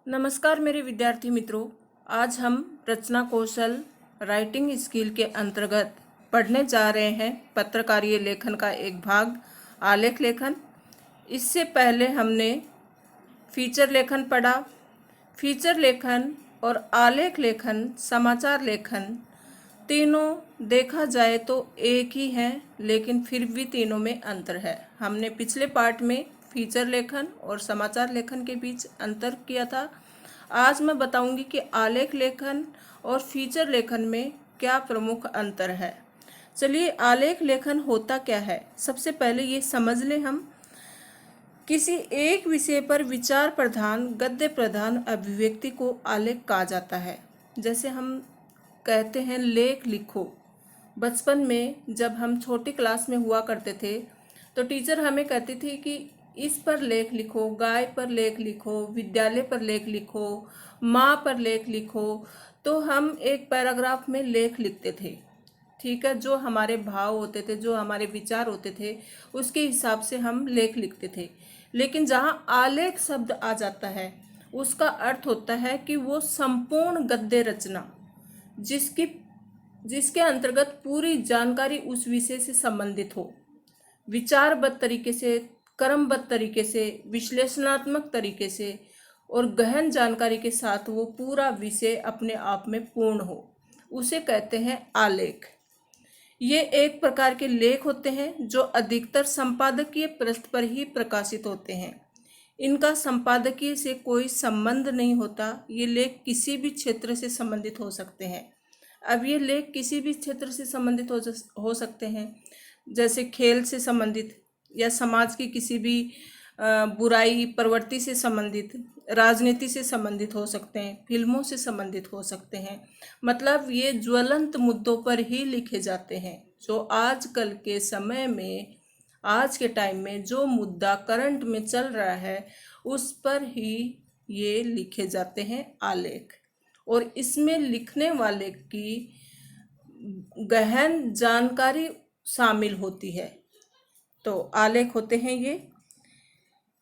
नमस्कार मेरे विद्यार्थी मित्रों। आज हम रचना कौशल राइटिंग स्किल के अंतर्गत पढ़ने जा रहे हैं पत्रकारीय लेखन का एक भाग आलेख लेखन। इससे पहले हमने फीचर लेखन पढ़ा। फीचर लेखन और आलेख लेखन, समाचार लेखन तीनों देखा जाए तो एक ही हैं, लेकिन फिर भी तीनों में अंतर है। हमने पिछले पार्ट में फीचर लेखन और समाचार लेखन के बीच अंतर किया था। आज मैं बताऊंगी कि आलेख लेखन और फीचर लेखन में क्या प्रमुख अंतर है। चलिए, आलेख लेखन होता क्या है, सबसे पहले ये समझ लें हम। किसी एक विषय पर विचार प्रधान, गद्य प्रधान अभिव्यक्ति को आलेख कहा जाता है। जैसे हम कहते हैं लेख लिखो। बचपन में जब हम छोटी क्लास में हुआ करते थे तो टीचर हमें कहती थी कि इस पर लेख लिखो, गाय पर लेख लिखो, विद्यालय पर लेख लिखो, माँ पर लेख लिखो। तो हम एक पैराग्राफ में लेख लिखते थे। ठीक है, जो हमारे भाव होते थे, जो हमारे विचार होते थे, उसके हिसाब से हम लेख लिखते थे। लेकिन जहाँ आलेख शब्द आ जाता है, उसका अर्थ होता है कि वो संपूर्ण गद्य रचना, जिसकी जिसके अंतर्गत पूरी जानकारी उस विषय से संबंधित हो, विचारबद्ध तरीके से, क्रमबद्ध तरीके से, विश्लेषणात्मक तरीके से और गहन जानकारी के साथ वो पूरा विषय अपने आप में पूर्ण हो, उसे कहते हैं आलेख। ये एक प्रकार के लेख होते हैं जो अधिकतर संपादकीय पृष्ठ पर ही प्रकाशित होते हैं। इनका संपादकीय से कोई संबंध नहीं होता। ये लेख किसी भी क्षेत्र से संबंधित हो सकते हैं। अब ये लेख किसी भी क्षेत्र से संबंधित हो सकते हैं, जैसे खेल से संबंधित, या समाज की किसी भी बुराई प्रवृत्ति से संबंधित, राजनीति से संबंधित हो सकते हैं, फिल्मों से संबंधित हो सकते हैं। मतलब ये ज्वलंत मुद्दों पर ही लिखे जाते हैं, जो आजकल के समय में, आज के टाइम में जो मुद्दा करंट में चल रहा है, उस पर ही ये लिखे जाते हैं आलेख। और इसमें लिखने वाले की गहन जानकारी शामिल होती है। तो आलेख होते हैं ये।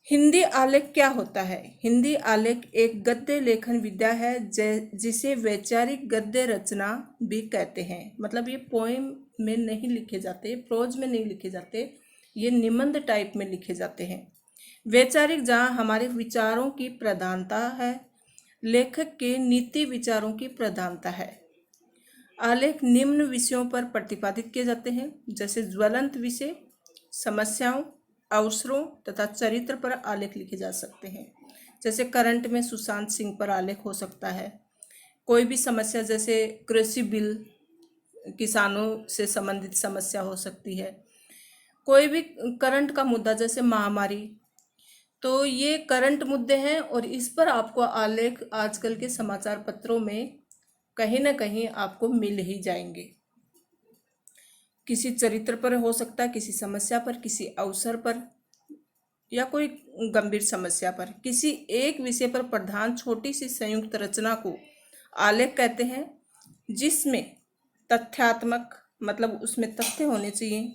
हिंदी आलेख क्या होता है? हिंदी आलेख एक गद्य लेखन विद्या है जिसे वैचारिक गद्य रचना भी कहते हैं। मतलब ये पोएम में नहीं लिखे जाते, प्रोज में नहीं लिखे जाते, ये निबंध टाइप में लिखे जाते हैं। वैचारिक जहाँ हमारे विचारों की प्रधानता है, लेखक के नीति विचारों की प्रधानता है। आलेख निम्न विषयों पर प्रतिपादित किए जाते हैं, जैसे ज्वलंत विषय, समस्याओं, अवसरों तथा चरित्र पर आलेख लिखे जा सकते हैं। जैसे करंट में सुशांत सिंह पर आलेख हो सकता है। कोई भी समस्या, जैसे कृषि बिल, किसानों से संबंधित समस्या हो सकती है। कोई भी करंट का मुद्दा, जैसे महामारी, तो ये करंट मुद्दे हैं और इस पर आपको आलेख आजकल के समाचार पत्रों में कहीं ना कहीं आपको मिल ही जाएंगे। किसी चरित्र पर हो सकता है, किसी समस्या पर, किसी अवसर पर, या कोई गंभीर समस्या पर, किसी एक विषय पर प्रधान छोटी सी संयुक्त रचना को आलेख कहते हैं, जिसमें तथ्यात्मक, मतलब उसमें तथ्य होने चाहिए,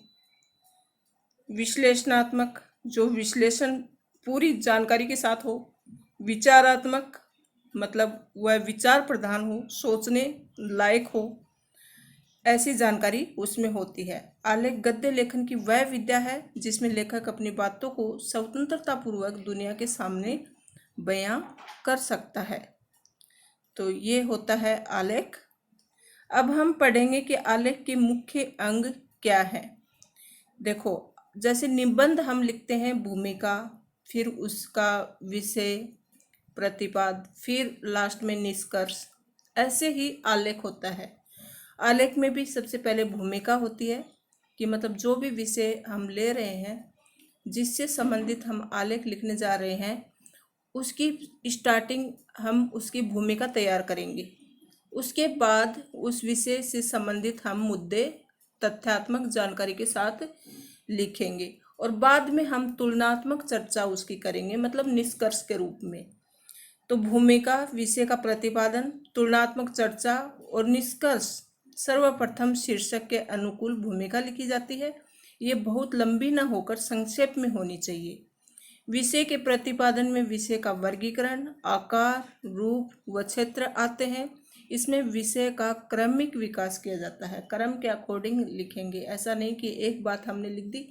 विश्लेषणात्मक, जो विश्लेषण पूरी जानकारी के साथ हो, विचारात्मक, मतलब वह विचार प्रधान हो, सोचने लायक हो, ऐसी जानकारी उसमें होती है। आलेख गद्य लेखन की वह विद्या है जिसमें लेखक अपनी बातों को स्वतंत्रता पूर्वक दुनिया के सामने बयां कर सकता है। तो ये होता है आलेख। अब हम पढ़ेंगे कि आलेख के मुख्य अंग क्या हैं। देखो, जैसे निबंध हम लिखते हैं, भूमिका, फिर उसका विषय, प्रतिपाद, फिर लास्ट में निष्कर्ष, ऐसे ही आलेख होता है। आलेख में भी सबसे पहले भूमिका होती है, कि मतलब जो भी विषय हम ले रहे हैं, जिससे संबंधित हम आलेख लिखने जा रहे हैं, उसकी स्टार्टिंग हम उसकी भूमिका तैयार करेंगे। उसके बाद उस विषय से संबंधित हम मुद्दे तथ्यात्मक जानकारी के साथ लिखेंगे और बाद में हम तुलनात्मक चर्चा उसकी करेंगे, मतलब निष्कर्ष के रूप में। तो भूमिका, विषय का प्रतिपादन, तुलनात्मक चर्चा और निष्कर्ष। सर्वप्रथम शीर्षक के अनुकूल भूमिका लिखी जाती है। ये बहुत लंबी न होकर संक्षेप में होनी चाहिए। विषय के प्रतिपादन में विषय का वर्गीकरण, आकार, रूप व क्षेत्र आते हैं। इसमें विषय का क्रमिक विकास किया जाता है। क्रम के अकॉर्डिंग लिखेंगे, ऐसा नहीं कि एक बात हमने लिख दी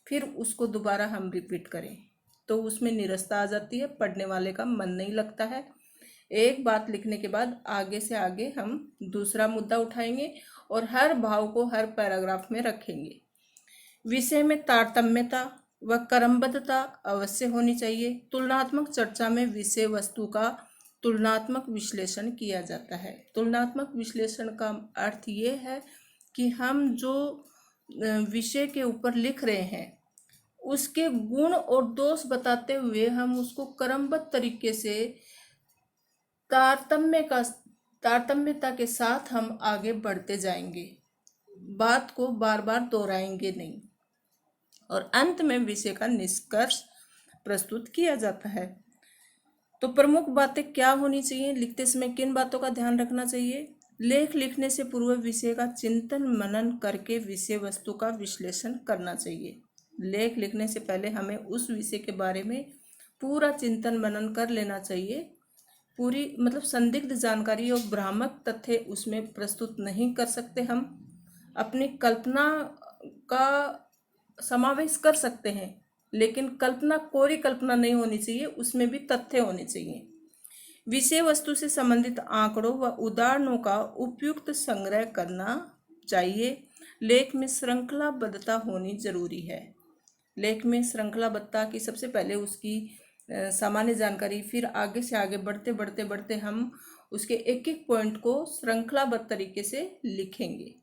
फिर उसको दोबारा हम रिपीट करें, तो उसमें निरस्ता आ जाती है, पढ़ने वाले का मन नहीं लगता है। एक बात लिखने के बाद आगे से आगे हम दूसरा मुद्दा उठाएंगे और हर भाव को हर पैराग्राफ में रखेंगे। विषय में तारतम्यता व क्रमबद्धता अवश्य होनी चाहिए। तुलनात्मक चर्चा में विषय वस्तु का तुलनात्मक विश्लेषण किया जाता है। तुलनात्मक विश्लेषण का अर्थ ये है कि हम जो विषय के ऊपर लिख रहे हैं उसके गुण और दोष बताते हुए हम उसको क्रमबद्ध तरीके से तारतम्यता के साथ हम आगे बढ़ते जाएंगे, बात को बार बार दोहराएंगे नहीं, और अंत में विषय का निष्कर्ष प्रस्तुत किया जाता है। तो प्रमुख बातें क्या होनी चाहिए, लिखते समय किन बातों का ध्यान रखना चाहिए। लेख लिखने से पूर्व विषय का चिंतन मनन करके विषय वस्तु का विश्लेषण करना चाहिए। लेख लिखने से पहले हमें उस विषय के बारे में पूरा चिंतन मनन कर लेना चाहिए। पूरी मतलब संदिग्ध जानकारी और भ्रामक तथ्य उसमें प्रस्तुत नहीं कर सकते। हम अपनी कल्पना का समावेश कर सकते हैं, लेकिन कल्पना कोरी कल्पना नहीं होनी चाहिए, उसमें भी तथ्य होने चाहिए। विषय वस्तु से संबंधित आंकड़ों व उदाहरणों का उपयुक्त संग्रह करना चाहिए। लेख में श्रृंखलाबद्धता होनी जरूरी है। लेख में श्रृंखलाबद्धता की सबसे पहले उसकी सामान्य जानकारी, फिर आगे से आगे बढ़ते बढ़ते बढ़ते हम उसके एक एक पॉइंट को श्रृंखलाबद्ध तरीके से लिखेंगे।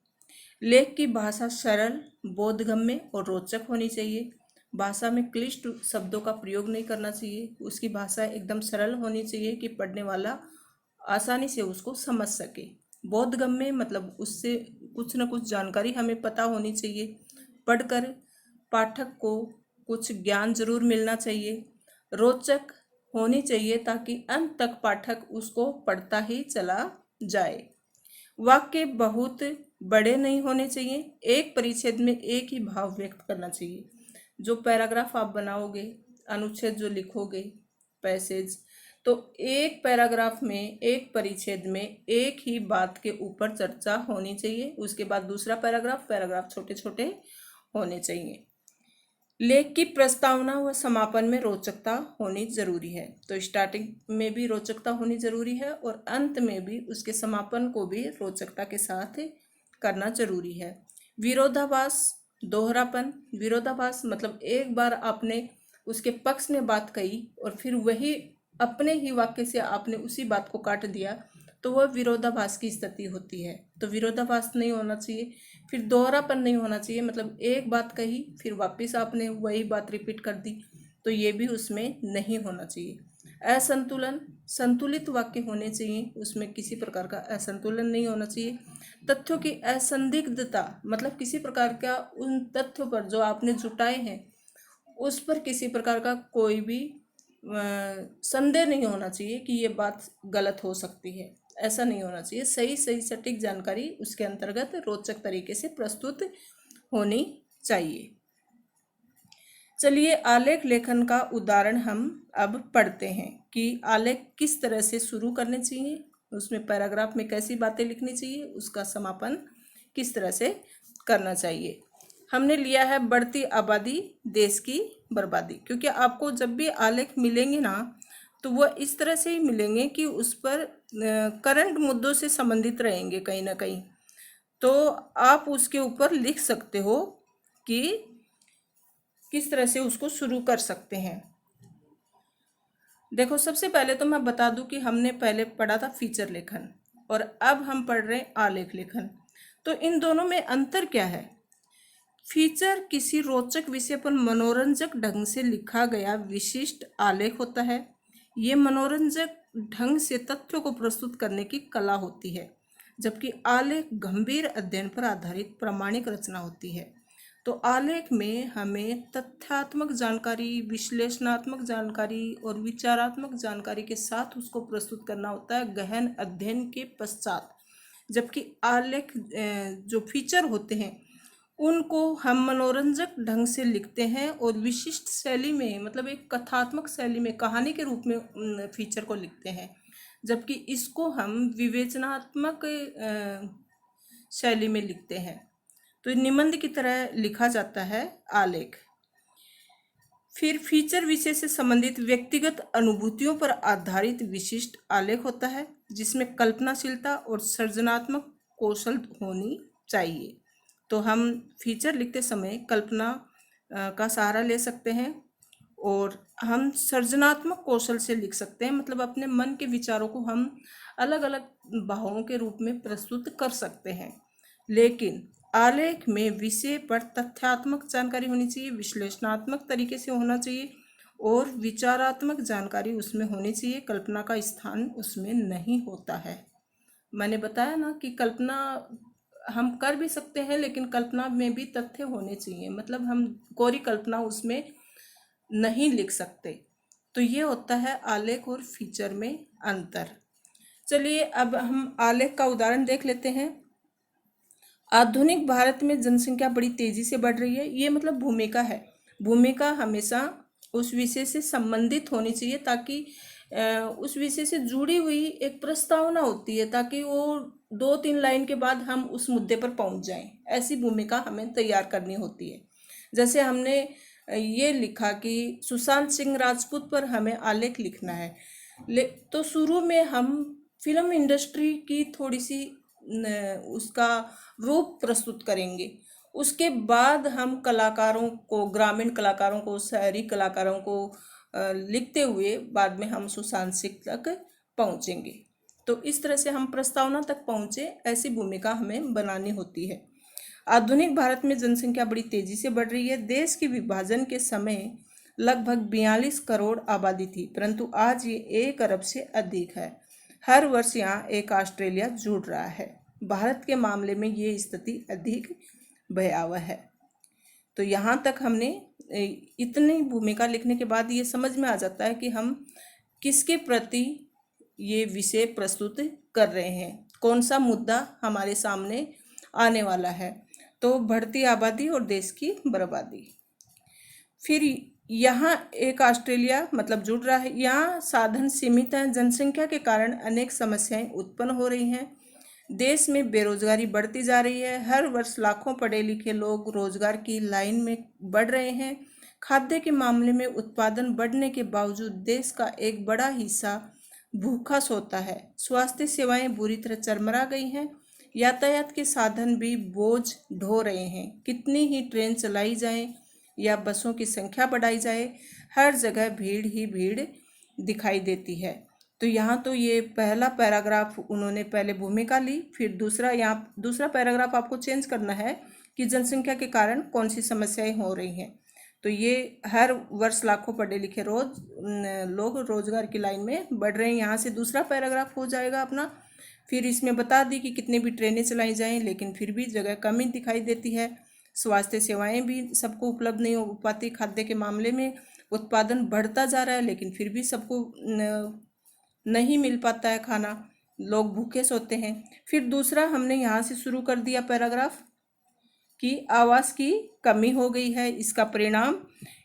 लेख की भाषा सरल, बोधगम्य और रोचक होनी चाहिए। भाषा में क्लिष्ट शब्दों का प्रयोग नहीं करना चाहिए। उसकी भाषा एकदम सरल होनी चाहिए कि पढ़ने वाला आसानी से उसको समझ सके। बोधगम्य मतलब उससे कुछ न कुछ जानकारी हमें पता होनी चाहिए। पढ़कर पाठक को कुछ ज्ञान जरूर मिलना चाहिए। रोचक होनी चाहिए ताकि अंत तक पाठक उसको पढ़ता ही चला जाए। वाक्य बहुत बड़े नहीं होने चाहिए। एक परिच्छेद में एक ही भाव व्यक्त करना चाहिए। जो पैराग्राफ आप बनाओगे, अनुच्छेद जो लिखोगे, पैसेज, तो एक पैराग्राफ में एक परिच्छेद में एक ही बात के ऊपर चर्चा होनी चाहिए। उसके बाद दूसरा पैराग्राफ छोटे छोटे होने चाहिए। लेख की प्रस्तावना व समापन में रोचकता होनी जरूरी है। तो स्टार्टिंग में भी रोचकता होनी जरूरी है और अंत में भी उसके समापन को भी रोचकता के साथ करना जरूरी है। विरोधाभास, दोहरापन। विरोधाभास मतलब एक बार आपने उसके पक्ष में बात कही और फिर वही अपने ही वाक्य से आपने उसी बात को काट दिया, तो वह विरोधाभास की स्थिति होती है। तो विरोधाभास नहीं होना चाहिए। फिर दोहरापन नहीं होना चाहिए, मतलब एक बात कही फिर वापस आपने वही बात रिपीट कर दी, तो ये भी उसमें नहीं होना चाहिए। असंतुलन, संतुलित वाक्य होने चाहिए, उसमें किसी प्रकार का असंतुलन नहीं होना चाहिए। तथ्यों की असंदिग्धता मतलब किसी प्रकार का उन तथ्यों पर जो आपने जुटाए हैं उस पर किसी प्रकार का कोई भी संदेह नहीं होना चाहिए कि ये बात गलत हो सकती है, ऐसा नहीं होना चाहिए। सही सटीक जानकारी उसके अंतर्गत रोचक तरीके से प्रस्तुत होनी चाहिए। चलिए आलेख लेखन का उदाहरण हम अब पढ़ते हैं कि आलेख किस तरह से शुरू करने चाहिए, उसमें पैराग्राफ में कैसी बातें लिखनी चाहिए, उसका समापन किस तरह से करना चाहिए। हमने लिया है बढ़ती आबादी देश की बर्बादी, क्योंकि आपको जब भी आलेख मिलेंगे ना तो वह इस तरह से ही मिलेंगे कि उस पर करंट मुद्दों से संबंधित रहेंगे कहीं ना कहीं। तो आप उसके ऊपर लिख सकते हो कि किस तरह से उसको शुरू कर सकते हैं। देखो सबसे पहले तो मैं बता दूं कि हमने पहले पढ़ा था फीचर लेखन और अब हम पढ़ रहे हैं आलेख लेखन। तो इन दोनों में अंतर क्या है। फीचर किसी रोचक विषय पर मनोरंजक ढंग से लिखा गया विशिष्ट आलेख होता है। ये मनोरंजक ढंग से तथ्यों को प्रस्तुत करने की कला होती है, जबकि आलेख गंभीर अध्ययन पर आधारित प्रामाणिक रचना होती है। तो आलेख में हमें तथ्यात्मक जानकारी, विश्लेषणात्मक जानकारी और विचारात्मक जानकारी के साथ उसको प्रस्तुत करना होता है गहन अध्ययन के पश्चात। जबकि आलेख जो फीचर होते हैं उनको हम मनोरंजक ढंग से लिखते हैं और विशिष्ट शैली में, मतलब एक कथात्मक शैली में, कहानी के रूप में फीचर को लिखते हैं। जबकि इसको हम विवेचनात्मक शैली में लिखते हैं। तो निबंध की तरह लिखा जाता है आलेख। फिर फीचर विषय से संबंधित व्यक्तिगत अनुभूतियों पर आधारित विशिष्ट आलेख होता है, जिसमें कल्पनाशीलता और सृजनात्मक कौशल होनी चाहिए। तो हम फीचर लिखते समय कल्पना का सहारा ले सकते हैं और हम सृजनात्मक कौशल से लिख सकते हैं, मतलब अपने मन के विचारों को हम अलग अलग भावों के रूप में प्रस्तुत कर सकते हैं। लेकिन आलेख में विषय पर तथ्यात्मक जानकारी होनी चाहिए, विश्लेषणात्मक तरीके से होना चाहिए और विचारात्मक जानकारी उसमें होनी चाहिए। कल्पना का स्थान उसमें नहीं होता है। मैंने बताया ना कि कल्पना हम कर भी सकते हैं, लेकिन कल्पना में भी तथ्य होने चाहिए, मतलब हम कोरी कल्पना उसमें नहीं लिख सकते। तो ये होता है आलेख और फीचर में अंतर। चलिए अब हम आलेख का उदाहरण देख लेते हैं। आधुनिक भारत में जनसंख्या बड़ी तेजी से बढ़ रही है। ये मतलब भूमिका है। भूमिका हमेशा उस विषय से संबंधित होनी चाहिए, ताकि उस विषय से जुड़ी हुई एक प्रस्तावना होती है, ताकि वो 2-3 लाइन के बाद हम उस मुद्दे पर पहुंच जाएं। ऐसी भूमिका हमें तैयार करनी होती है। जैसे हमने ये लिखा कि सुशांत सिंह राजपूत पर हमें आलेख लिखना है, तो शुरू में हम फिल्म इंडस्ट्री की थोड़ी सी उसका रूप प्रस्तुत करेंगे। उसके बाद हम कलाकारों को, ग्रामीण कलाकारों को, शहरी कलाकारों को लिखते हुए बाद में हम सुशांत सिंह तक पहुंचेंगे। तो इस तरह से हम प्रस्तावना तक पहुंचे, ऐसी भूमिका हमें बनानी होती है। आधुनिक भारत में जनसंख्या बड़ी तेजी से बढ़ रही है। देश के विभाजन के समय लगभग 42 करोड़ आबादी थी, परंतु आज ये 1 अरब से अधिक है। हर वर्ष यहाँ एक ऑस्ट्रेलिया जुड़ रहा है। भारत के मामले में ये स्थिति अधिक भयावह है। तो यहाँ तक हमने इतनी भूमिका लिखने के बाद ये समझ में आ जाता है कि हम किसके प्रति ये विषय प्रस्तुत कर रहे हैं, कौन सा मुद्दा हमारे सामने आने वाला है। तो बढ़ती आबादी और देश की बर्बादी। फिर यहाँ एक ऑस्ट्रेलिया मतलब जुड़ रहा है। यहाँ साधन सीमित हैं। जनसंख्या के कारण अनेक समस्याएं उत्पन्न हो रही हैं। देश में बेरोजगारी बढ़ती जा रही है। हर वर्ष लाखों पढ़े लिखे लोग रोजगार की लाइन में बढ़ रहे हैं। खाद्य के मामले में उत्पादन बढ़ने के बावजूद देश का एक बड़ा हिस्सा भूखा सोता है। स्वास्थ्य सेवाएं बुरी तरह चरमरा गई हैं। यातायात के साधन भी बोझ ढो रहे हैं। कितनी ही ट्रेन चलाई जाए या बसों की संख्या बढ़ाई जाए, हर जगह भीड़ ही भीड़ दिखाई देती है। तो यहाँ तो ये पहला पैराग्राफ उन्होंने पहले भूमिका ली, फिर दूसरा पैराग्राफ आपको चेंज करना है कि जनसंख्या के कारण कौन सी समस्याएं हो रही हैं। तो ये हर वर्ष लाखों पढ़े लिखे लोग रोजगार की लाइन में बढ़ रहे हैं। यहाँ से दूसरा पैराग्राफ हो जाएगा अपना। फिर इसमें बता दी कि कितनी भी ट्रेनें चलाई जाएं, लेकिन फिर भी जगह कमी दिखाई देती है। स्वास्थ्य सेवाएं भी सबको उपलब्ध नहीं हो पाती। खाद्य के मामले में उत्पादन बढ़ता जा रहा है, लेकिन फिर भी सबको नहीं मिल पाता है खाना, लोग भूखे सोते हैं। फिर दूसरा हमने यहाँ से शुरू कर दिया पैराग्राफ कि आवास की कमी हो गई है। इसका परिणाम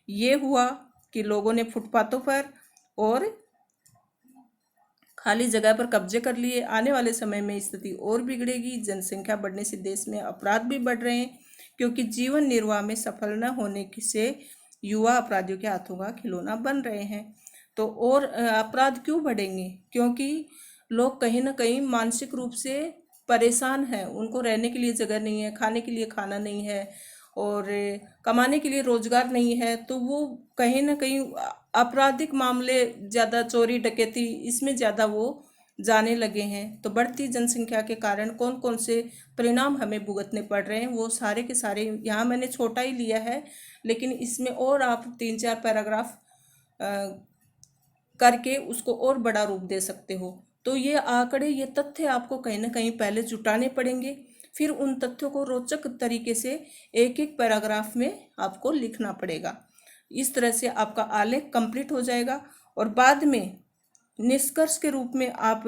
ये हुआ कि लोगों ने फुटपाथों पर और खाली जगह पर कब्जे कर लिए। आने वाले समय में स्थिति और बिगड़ेगी। जनसंख्या बढ़ने से देश में अपराध भी बढ़ रहे हैं, क्योंकि जीवन निर्वाह में सफल न होने से युवा अपराधियों के हाथों का खिलौना बन रहे हैं। तो और अपराध क्यों बढ़ेंगे? क्योंकि लोग कहीं ना कहीं मानसिक रूप से परेशान हैं। उनको रहने के लिए जगह नहीं है, खाने के लिए खाना नहीं है और कमाने के लिए रोजगार नहीं है। तो वो कहीं ना कहीं आपराधिक मामले ज़्यादा, चोरी डकैती, इसमें ज़्यादा वो जाने लगे हैं। तो बढ़ती जनसंख्या के कारण कौन कौन से परिणाम हमें भुगतने पड़ रहे हैं, वो सारे के सारे यहाँ मैंने छोटा ही लिया है, लेकिन इसमें और आप 3-4 पैराग्राफ करके उसको और बड़ा रूप दे सकते हो। तो ये आंकड़े, ये तथ्य आपको कहीं ना कहीं पहले जुटाने पड़ेंगे, फिर उन तथ्यों को रोचक तरीके से एक एक पैराग्राफ में आपको लिखना पड़ेगा। इस तरह से आपका आलेख कंप्लीट हो जाएगा और बाद में निष्कर्ष के रूप में आप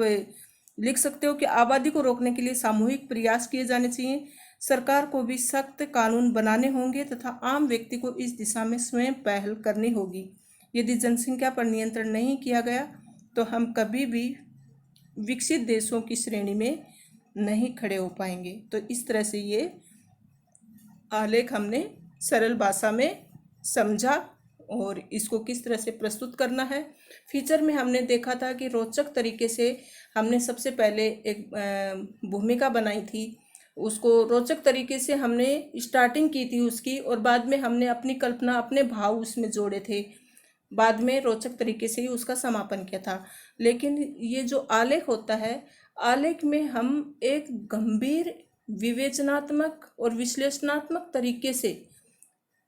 लिख सकते हो कि आबादी को रोकने के लिए सामूहिक प्रयास किए जाने चाहिए। सरकार को भी सख्त कानून बनाने होंगे तथा आम व्यक्ति को इस दिशा में स्वयं पहल करनी होगी। यदि जनसंख्या पर नियंत्रण नहीं किया गया तो हम कभी भी विकसित देशों की श्रेणी में नहीं खड़े हो पाएंगे। तो इस तरह से ये आलेख हमने सरल भाषा में समझा और इसको किस तरह से प्रस्तुत करना है। फीचर में हमने देखा था कि रोचक तरीके से हमने सबसे पहले एक भूमिका बनाई थी, उसको रोचक तरीके से हमने स्टार्टिंग की थी उसकी, और बाद में हमने अपनी कल्पना, अपने भाव उसमें जोड़े थे, बाद में रोचक तरीके से ही उसका समापन किया था। लेकिन ये जो आलेख होता है, आलेख में हम एक गंभीर विवेचनात्मक और विश्लेषणात्मक तरीके से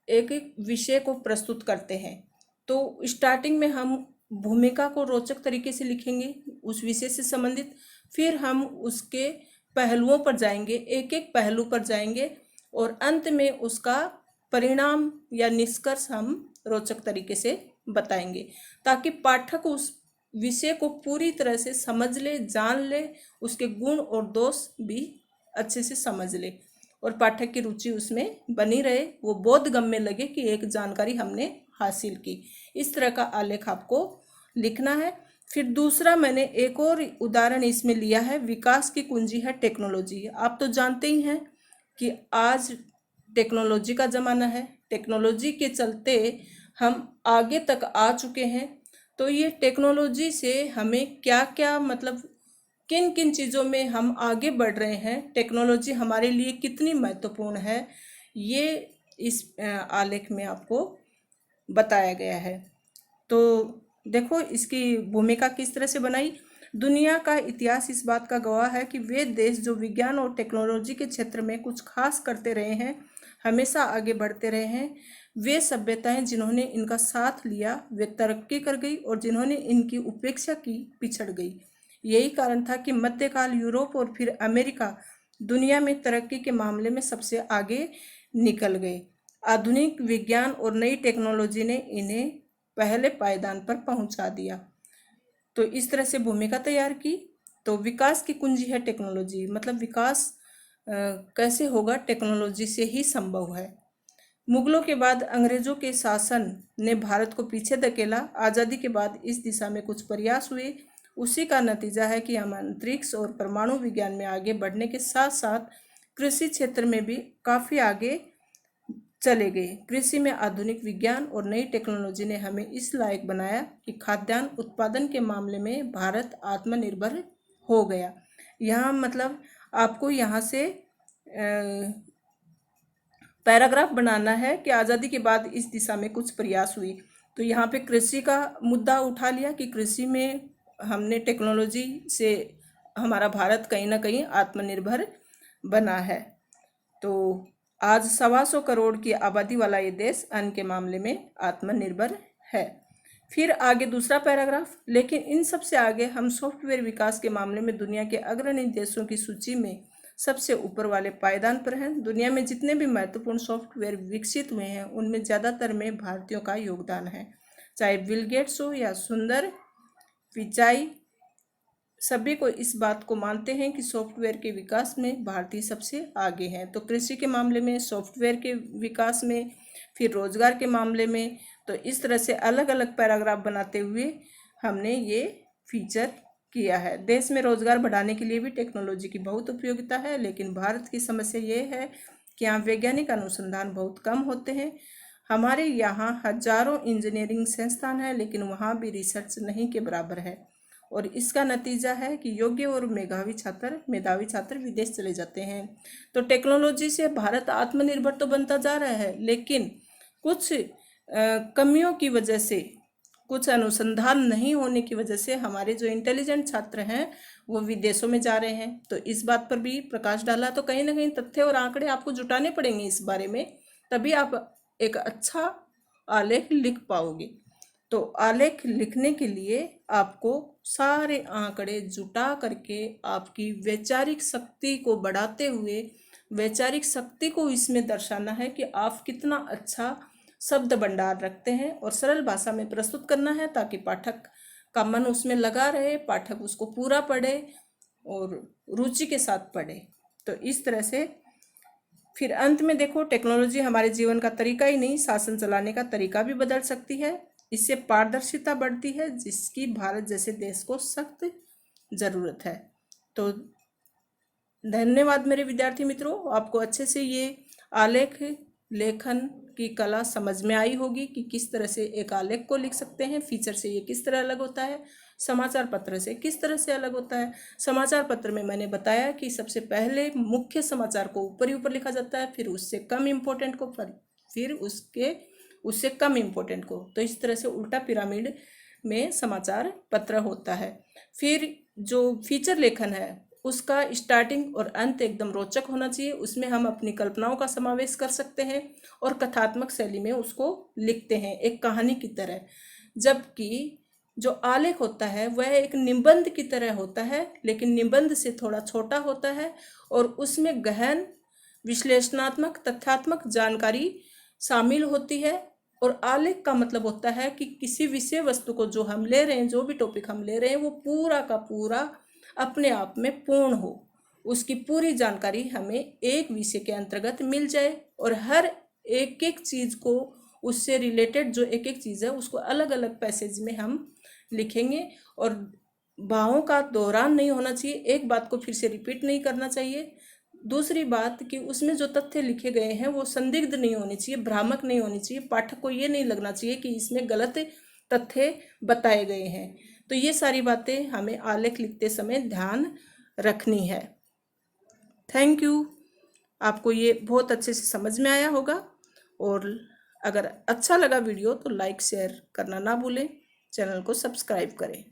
एक एक विषय को प्रस्तुत करते हैं। तो स्टार्टिंग में हम भूमिका को रोचक तरीके से लिखेंगे उस विषय से संबंधित, फिर हम उसके पहलुओं पर जाएंगे, एक एक पहलू पर जाएंगे, और अंत में उसका परिणाम या निष्कर्ष हम रोचक तरीके से बताएंगे, ताकि पाठक उस विषय को पूरी तरह से समझ ले, जान ले, उसके गुण और दोष भी अच्छे से समझ ले और पाठक की रुचि उसमें बनी रहे, वो बोधगम्य लगे कि एक जानकारी हमने हासिल की। इस तरह का आलेख आपको लिखना है। फिर दूसरा मैंने एक और उदाहरण इसमें लिया है, विकास की कुंजी है टेक्नोलॉजी। आप तो जानते ही हैं कि आज टेक्नोलॉजी का ज़माना है, टेक्नोलॉजी के चलते हम आगे तक आ चुके हैं। तो ये टेक्नोलॉजी से हमें क्या क्या, मतलब किन किन चीज़ों में हम आगे बढ़ रहे हैं, टेक्नोलॉजी हमारे लिए कितनी महत्वपूर्ण है, ये इस आलेख में आपको बताया गया है। तो देखो इसकी भूमिका किस तरह से बनाई। दुनिया का इतिहास इस बात का गवाह है कि वे देश जो विज्ञान और टेक्नोलॉजी के क्षेत्र में कुछ खास करते रहे हैं, हमेशा आगे बढ़ते रहे हैं, वे सभ्यताएं जिन्होंने इनका साथ लिया वे तरक्की कर गई और जिन्होंने इनकी उपेक्षा की पिछड़ गई। यही कारण था कि मध्यकाल यूरोप और फिर अमेरिका दुनिया में तरक्की के मामले में सबसे आगे निकल गए। आधुनिक विज्ञान और नई टेक्नोलॉजी ने इन्हें पहले पायदान पर पहुंचा दिया। तो इस तरह से भूमिका तैयार की। तो विकास की कुंजी है टेक्नोलॉजी, मतलब विकास कैसे होगा, टेक्नोलॉजी से ही संभव है। मुगलों के बाद अंग्रेजों के शासन ने भारत को पीछे धकेला। आज़ादी के बाद इस दिशा में कुछ प्रयास हुए, उसी का नतीजा है कि हम अंतरिक्ष और परमाणु विज्ञान में आगे बढ़ने के साथ साथ कृषि क्षेत्र में भी काफ़ी आगे चले गए। कृषि में आधुनिक विज्ञान और नई टेक्नोलॉजी ने हमें इस लायक बनाया कि खाद्यान्न उत्पादन के मामले में भारत आत्मनिर्भर हो गया। यहाँ मतलब आपको यहाँ से पैराग्राफ बनाना है कि आज़ादी के बाद इस दिशा में कुछ प्रयास हुई। तो यहाँ पे कृषि का मुद्दा उठा लिया कि कृषि में हमने टेक्नोलॉजी से हमारा भारत कहीं ना कहीं आत्मनिर्भर बना है। तो आज 125 करोड़ की आबादी वाला ये देश अन्न के मामले में आत्मनिर्भर है। फिर आगे दूसरा पैराग्राफ, लेकिन इन सब से आगे हम सॉफ्टवेयर विकास के मामले में दुनिया के अग्रणी देशों की सूची में सबसे ऊपर वाले पायदान पर हैं। दुनिया में जितने भी महत्वपूर्ण सॉफ्टवेयर विकसित हुए हैं उनमें ज़्यादातर में भारतीयों का योगदान है, चाहे बिल गेट्स हो या सुंदर पिचाई। सभी को इस बात को मानते हैं कि सॉफ्टवेयर के विकास में भारतीय सबसे आगे हैं। तो कृषि के मामले में, सॉफ्टवेयर के विकास में, फिर रोजगार के मामले में, तो इस तरह से अलग अलग पैराग्राफ बनाते हुए हमने ये फीचर किया है। देश में रोजगार बढ़ाने के लिए भी टेक्नोलॉजी की बहुत उपयोगिता है, लेकिन भारत की समस्या ये है कि यहाँ वैज्ञानिक अनुसंधान बहुत कम होते हैं। हमारे यहाँ हजारों इंजीनियरिंग संस्थान हैं, लेकिन वहाँ भी रिसर्च नहीं के बराबर है, और इसका नतीजा है कि योग्य और मेधावी छात्र विदेश चले जाते हैं। तो टेक्नोलॉजी से भारत आत्मनिर्भर तो बनता जा रहा है, लेकिन कुछ कमियों की वजह से, कुछ अनुसंधान नहीं होने की वजह से हमारे जो इंटेलिजेंट छात्र हैं वो विदेशों में जा रहे हैं। तो इस बात पर भी प्रकाश डाला। तो कहीं ना कहीं तथ्य और आंकड़े आपको जुटाने पड़ेंगे इस बारे में, तभी आप एक अच्छा आलेख लिख पाओगे। तो आलेख लिखने के लिए आपको सारे आंकड़े जुटा करके आपकी वैचारिक शक्ति को बढ़ाते हुए, वैचारिक शक्ति को इसमें दर्शाना है कि आप कितना अच्छा शब्द भंडार रखते हैं, और सरल भाषा में प्रस्तुत करना है ताकि पाठक का मन उसमें लगा रहे, पाठक उसको पूरा पढ़े और रुचि के साथ पढ़े। तो इस तरह से फिर अंत में देखो, टेक्नोलॉजी हमारे जीवन का तरीका ही नहीं, शासन चलाने का तरीका भी बदल सकती है। इससे पारदर्शिता बढ़ती है, जिसकी भारत जैसे देश को सख्त जरूरत है। तो धन्यवाद मेरे विद्यार्थी मित्रों, आपको अच्छे से ये आलेख लेखन की कला समझ में आई होगी कि किस तरह से एक आलेख को लिख सकते हैं। फीचर से ये किस तरह अलग होता है, समाचार पत्र से किस तरह से अलग होता है। समाचार पत्र में मैंने बताया कि सबसे पहले मुख्य समाचार को ऊपर ही ऊपर लिखा जाता है, फिर उससे कम इम्पोर्टेंट को, फिर उससे कम इम्पोर्टेंट को। तो इस तरह से उल्टा पिरामिड में समाचार पत्र होता है। फिर जो फीचर लेखन है उसका स्टार्टिंग और अंत एकदम रोचक होना चाहिए, उसमें हम अपनी कल्पनाओं का समावेश कर सकते हैं और कथात्मक शैली में उसको लिखते हैं एक कहानी की तरह। जबकि जो आलेख होता है वह एक निबंध की तरह होता है, लेकिन निबंध से थोड़ा छोटा होता है और उसमें गहन विश्लेषणात्मक तथ्यात्मक जानकारी शामिल होती है। और आलेख का मतलब होता है कि किसी विषय वस्तु को जो हम ले रहे हैं, जो भी टॉपिक हम ले रहे हैं, वो पूरा का पूरा अपने आप में पूर्ण हो, उसकी पूरी जानकारी हमें एक विषय के अंतर्गत मिल जाए और हर एक एक चीज़ को, उससे रिलेटेड जो एक एक चीज़ है उसको अलग अलग पैसेज में हम लिखेंगे। और भावों का दोहरान नहीं होना चाहिए, एक बात को फिर से रिपीट नहीं करना चाहिए। दूसरी बात कि उसमें जो तथ्य लिखे गए हैं वो संदिग्ध नहीं होने चाहिए, भ्रामक नहीं होनी चाहिए। पाठक को ये नहीं लगना चाहिए कि इसमें गलत तथ्य बताए गए हैं। तो ये सारी बातें हमें आलेख लिखते समय ध्यान रखनी है। Thank you. आपको ये बहुत अच्छे से समझ में आया होगा, और अगर अच्छा लगा वीडियो तो लाइक शेयर करना ना भूलें, चैनल को सब्सक्राइब करें।